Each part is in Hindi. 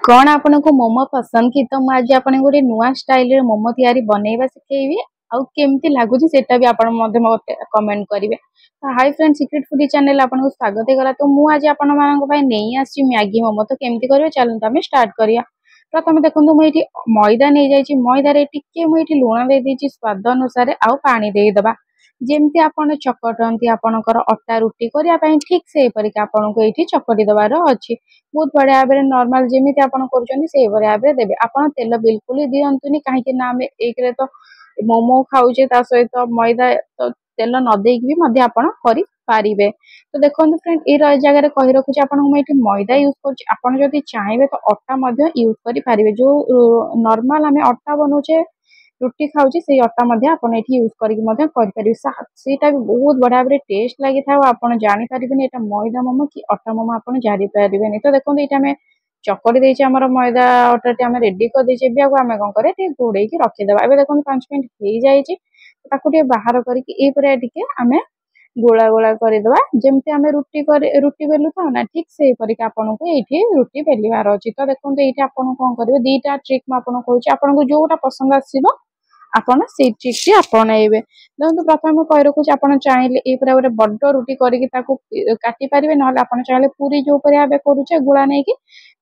कौन आपन को मोमो पसंद कि तो आज आपन गोटे नुआ स्टाइल रे मोमो तैयारी बनैबा सिखेबी आउ केमती लागुची सेटा भी आपन मते मते कमेंट करिवे। तो hi friend secret foodie channel आपन को स्वागत है गला। तो मु आज आपन मान को भाई नेई आसी मैगी मोमो तो केमती करबे चलन त हमें स्टार्ट करिया। प्रथम देखंतु मु एठी मैदा नै जाईची मैदा रे टिके मु एठी लूण दे दीची स्वाद अनुसार आउ पानी दे दबा। जेमती आपन चकटंती आपनकर अटा रुटी करिया पई ठीक से परिका आपन को एठी चकटी दबार अछि। बहुत बढ़िया भाव में नॉर्मल जेमिति आपण करूछन्ती सेही भाव में देबे। आपण तेल बिल्कुल ही दियंतुनी काहे कि ना हमें एक रे तो मोमो खाउछे ता सहित मैदा तो तेल न देकी भी मध्य आपण करि पारिबे। तो देखंतु फ्रेंड ए जगह रे कहि रखुछ आपण हम एठी मैदा यूज करछि। आपण जदि चाहेबे तो अटा मध्य यूज करि पारिबे। जो नॉर्मल हमें अटा बनउछे रुटी खाउछी सेही अटा मध्य आपण एठी यूज करिक मध्य करि पारिबे। सेटा भी बहुत बढ़िया भाव टेस्ट लागि था। आपण जानि पारिबेनी एटा मैदा मोमो कि अटा मोमो आपण जानि पारिबेनी। तो देखंतु एटा हमें चकड़ी देछि हमर मैदा अटाटी हमें रेडी कर देछि। एबे आगु हमें कोन करे टे घोड़े की रखि देबा। एबे देखंतु 5 मिनिट हेई जाईछि। ताकू टे बाहर करिक ए परे टिके हमें गोला गोला कर देबा। जेमते हमें रुटी बेलु था ना ठीक से परिका आपन को एठी रुटी बेलिवार अछि। तो देखंतु एठी आपन कोन करबे दीटा ट्रिक म आपन कहूछि आपन को जोटा पसंद आसीबो आपण से ट्रिक टी अपनाइबे। देखो प्रथम कहि रखुछ आपण चाहिले ए पूरा गोटे बड्ड रुटी करिक ताकू काटी पारिबे नहले आपण चाहिले पूरी जो परिया बे करूछे गुळा नै कि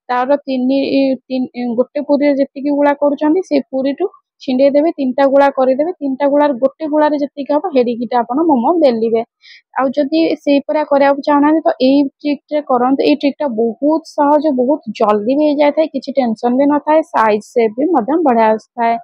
तार तीन गोटे पूरी जेतिकी गुळा करूछन्ती से पूरी टू छिंडे देबे। तीनटा गुळा करि देबे। तीनटा गुळार गोटे गुळार जेतिकी हबो हेडिकिटा आपण मोमो बेलिबे। आ जदि सेही परा करिया चाहना तो एई ट्रिक रे करंत। एई ट्रिक टा बहुत सहज बहुत जल्दी भी जाय थाए किछि टेंशन भी न थाए साइज से भी मध्यम बढ़िया आस्थाए।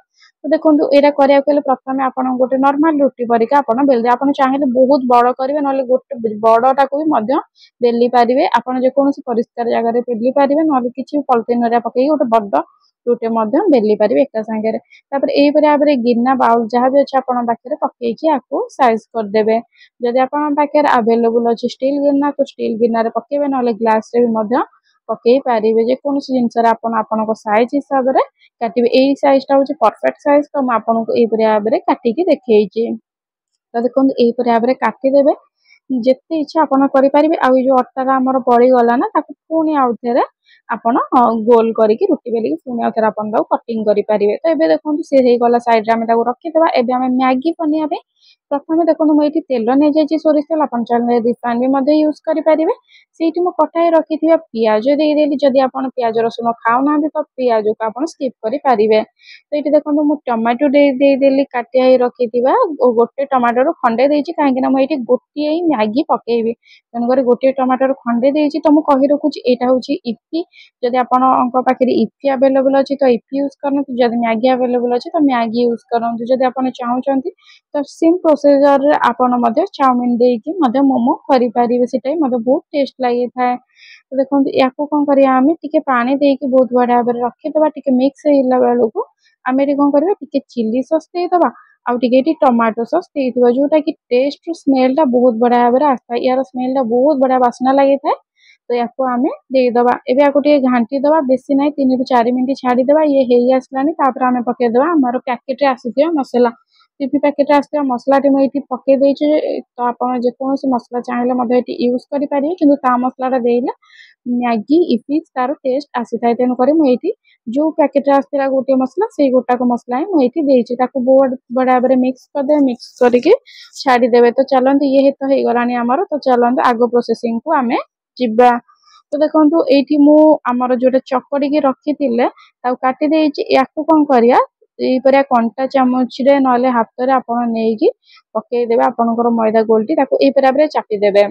तो देखो एटा करिया केले प्रथमे आपण गोटे नॉर्मल रुटी परिका आपण बेलदे। आपण चाहिले बहुत बड़ करिवे नले गोटे बड़टा को भी मध्य बेली पारिबे। आपण जे कोनोसी परिष्कार जगह रे बेली पारिबे नले किछि पॉलिथिन रे पकेई गोटे बड्ड रुटी मध्य बेली पारिबे एका संगे रे। तापर एई परे आबरे गिन्ना बाउल जहा भी अछि आपण पाखरे पकेइछि आको साइज कर देबे। जदि आपण पाखरे अवेलेबल अछि स्टील गिन्ना तो स्टील गिन्ना रे पकेबे नले ग्लास रे भी मध्य पकेई पारिबे। जे कोनोसी जिंस रे आपण आपनको साइज हिसाब रे काटिबे। एई साइज टा होछि परफेक्ट साइज। तो म आपन को एई परे आबरे काटि के देखैछि। तो देखो एई परे आबरे काटि देबे। जेते इच्छा आपण करि पारिबे। आ जो अट्टा हमर पड़ी गला ना ताकू पुनी आउथरे आपण गोल करिक रुटी बेली पुनी आउथरे आपण दाउ कटिंग करि पारिबे। तो एबे देखो से हेई गला साइड रे हम ताकू रखि देबा। एबे हम मैगी बनिया बे प्रथमे देखो म एठी तेल नै जायछि सोरिष तेल आपण चाहे रिफाइन भी मध्य यूज करि पारिबे। सेठी म कटाई रखिथिबा पियाज देई देली। जदि आपण पियाज रसुन खाउ ना तो पियाज को आपण स्किप करि पारिबे। तो एठी देखो मु टमाटो देई देली काटिया रखिथिबा गोटे टमाटर खंडे देइछि काहे कि ना म एठी गोटिए ही मैगी पकेइबी। तन करे गोटे टमाटर खंडे देइछि। तो मु कहि रखुछि एटा होछि इपी। जदि आपण अंक पाखरे इपी अवेलेबल अछि तो इपी यूज करनतु। जदि मैगी अवेलेबल अछि तो मैगी यूज करनतु। जदि आपण चाहुचंती तो सेम प्रोसीजर रे आपण मध्य चाउमिन देइकि मध्य मोमो करि पारिबे। सेटाई मध्य बहुत टेस्ट लागि थाए। तो देखंतु याको कोन करिया हमें टिके पानी देइकि बहुत बढ़िया भाबरे रखि देबा। टिके मिक्स हेला बेलको हमें एठी कोन करबे टिके चिली सॉस दे देबा। आ टिके एठी टोमेटो सॉस दे देबा जोटा कि टेस्ट स्मेल टा बहुत बढ़िया भाबरे आस्था। यार स्मेल टा बहुत बढ़िया वासना लागि थाए। तो याको हमें दे देबा। एबे याको टिके घांटी देबा बेसी नै 3 रु 4 मिनिट छाडी देबा। ये हेई आसलानी तापर हमें पके देबा हमर पैकेट रे आसीथिया मसला। टीपी पैकेट आसथिया मसला टी म एठी पके देइछि। तो आपण जे कोनोसी मसला चाहिले मध्य एठी यूज करि पारिबे। किंतु ता मसला टा देइले मैगी इपी तार टेस्ट आसी थाए। तेनु करे म एठी जो पैकेट रे आसथिला गोटे मसला सेई गोटा को मसला ही म एठी देइछि। ताको बहुत बढ़िया भाबरे मिक्स कर दे। मिक्स करिके छाडी देबे। तो चलंतु ये तो हेई गलानी हमर। तो चलंतु आगो प्रोसेसिंग को हमें जिब्बा। तो देखंतु एठी मु हमर जोटा चकड़ी के रखिथिले ताऊ काटि देइछि। याको कोन करिया एई परे कंटा चामच रे नले हाथ रे आपण नेकी पकेई देबे। आपनकर मैदा गोलटी ताको एई परे आबरे चापी देबे।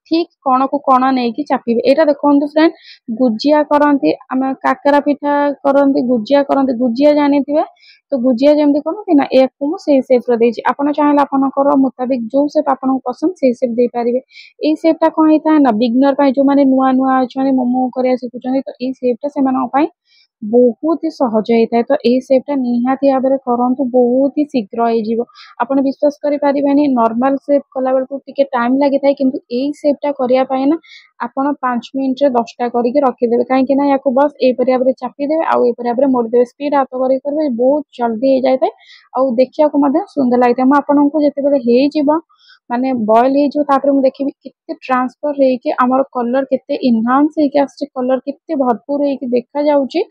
ठीक कोण को कोण नेकी चापिबे। एटा देखंतु फ्रेंड गुजिया करंती हम काकरा पिठा करंती गुजिया करंती। गुजिया जानिथिबे तो गुजिया जेमति करंती ना एको मु सेई शेप रे देछि। आपण चाहेला आपनकर मुताबिक जो शेप आपन पसंद सेई शेप दे पारिबे। एई शेप टा कोन हेता ना बिगनर पय जो माने नुआ नुआ अछनी मोमो करिया सिखुचनी तो एई शेप टा सेमान पय बहुत ही सहज हेता। तो एई शेप टा निहाती आबरे करंतु बहुत ही शीघ्र हे जिवो। आपण विश्वास करि पारिबेनी नॉर्मल शेप कला बेलको टिके टाइम लागि थाए। किंतु एई शेप टा करिया पय ना आपण 5 मिनिट रे 10 टा करिके रखि देबे। काहे कि ना याको बस एई परे आबरे चापी देबे आ एई परे आबरे मोड़ देबे। स्पीड हाथ करि करबे बहुत जल्दी हे जाय थाए। आ देखिया को मधे सुंदर लागि थाए। म आपन को जते बेले हेई जिवो माने बॉयल हो तापर मु देखिबी केते ट्रांसफर हेकि हमर कलर केते इनहांस हेकि आछि कलर केते भरपूर हेकि देखा जाउची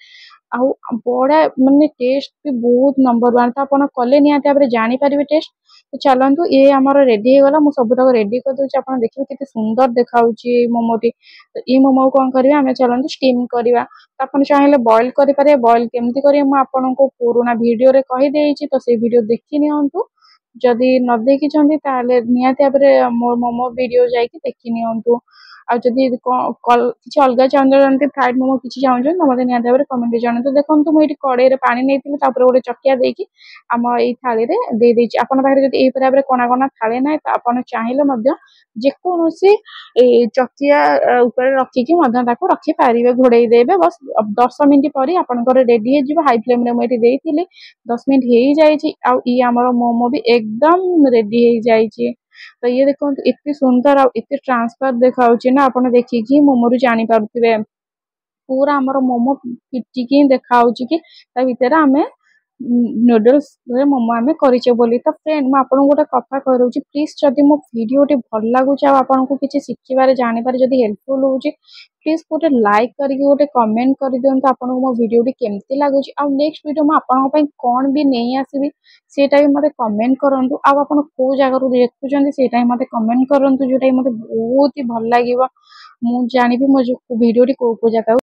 आउ बड़ा माने टेस्ट भी बहुत नंबर 1 तो आपण कले निया तापर जानि परिबे टेस्ट तो चलंतु ये हमर रेडी हो गला मु सब तक रेडी कर दोची आपण देखिबे केते सुंदर देखाउची मोमोटी तो ई मोमो कोन करबे हमें चलंतु स्टीम करबा तो आपण चाहिले बॉयल करि पारे बॉयल केमती करिए मु आपण को पुराना वीडियो रे कहि देइची तो से वीडियो देखि नियंतु जदि न देखि छंदी ताले निया तापर मोर मोमो वीडियो जाई कि देखि नियंतु आ जदि किसी अलग चाहते फ्राइड मोमो किसी चाहते तो मतलब निहत भाव कमेंट जन तो देखो मुझे कड़े पानी नहीं गोटे चकिया देकी आम ये थाली दे देती आपन पाखे जब यही भाव में कणा कणा थाली ना तो आप चाहिए जेकोसी चकिया ऊपर रखिकी रखिपारे घोड़े देवे बस 10 मिनट पर आपंकर रेडी हो हाई फ्लेम रे मुझे देती 10 मिनट हो आमर मोमो भी एकदम रेडी हो जाइए तो ये देखो इतनी सुंदर आ इतने ट्रांसफर देखा ना आपने देखिकी मोमो जानी पारुथिबे पूरा हमर मोमो पिटिकी देखा कि भितर आमे नूडल्स रे मोमो आमे करिचे बोली तो फ्रेंड मैं आपन गोटे कथा करूची प्लीज जदि मो वीडियो टी भल लागुची आ आपन को किछि सिखिबारे जानिबारे जदि हेल्पफुल होउची प्लीज गोटे लाइक करके गोटे कमेंट कर दियंतु आपन को मो वीडियो टी केमती लागुची आ नेक्स्ट वीडियो मैं आपन पई कोन भी नै आसीबी सेटा भी मते कमेंट करंतु आ आपन को जगह रु देखुचंदी सेटा भी मते कमेंट करंतु जोटा मते बहुत ही भल लागिवो मु जानिबी मो वीडियो टी को जगह